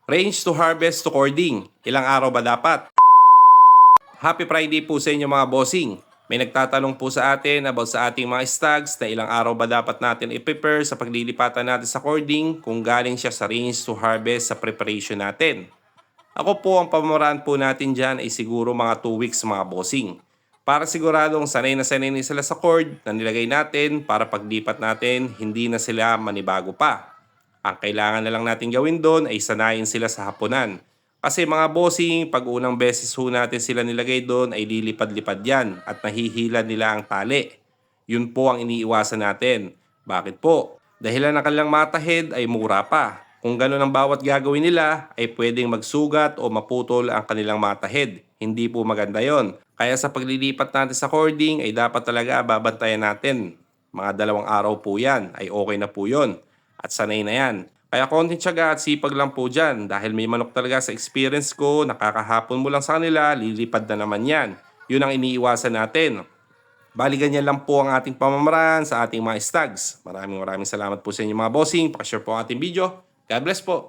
Range to harvest to cording. Ilang araw ba dapat? Happy Friday po sa inyo mga bossing. May nagtatanong po sa atin about sa ating mga stags na ilang araw ba dapat natin i-prepare sa paglilipatan natin sa cording kung galing siya sa range to harvest sa preparation natin. Ako po, ang pamamaraan po natin dyan ay siguro mga 2 weeks mga bossing. Para siguradong sanay na sila sa cord na nilagay natin para paglipat natin hindi na sila manibago pa. Ang kailangan na lang natin gawin doon ay sanayin sila sa hapunan. Kasi mga bossing, pag unang beses ho natin sila nilagay doon ay lilipad-lipad yan at nahihila nila ang tali. Yun po ang iniiwasan natin. Bakit po? Dahilan ng kanilang matahid ay mura pa. Kung gano'n ang bawat gagawin nila ay pwedeng magsugat o maputol ang kanilang matahid. Hindi po maganda yon. Kaya sa paglilipat natin sa cording ay dapat talaga babantayan natin. Mga 2 araw po yan ay okay na po yon. At sanay na yan. Kaya konting tiyaga at sipag lang po dyan dahil may manok talaga sa experience ko, nakakahapon mo lang sa kanila, lilipad na naman yan. Yun ang iniiwasan natin. Bali ganyan lang po ang ating pamamaraan sa ating mga stags. Maraming salamat po sa inyo mga bossing. Pakishare po ang ating video. God bless po.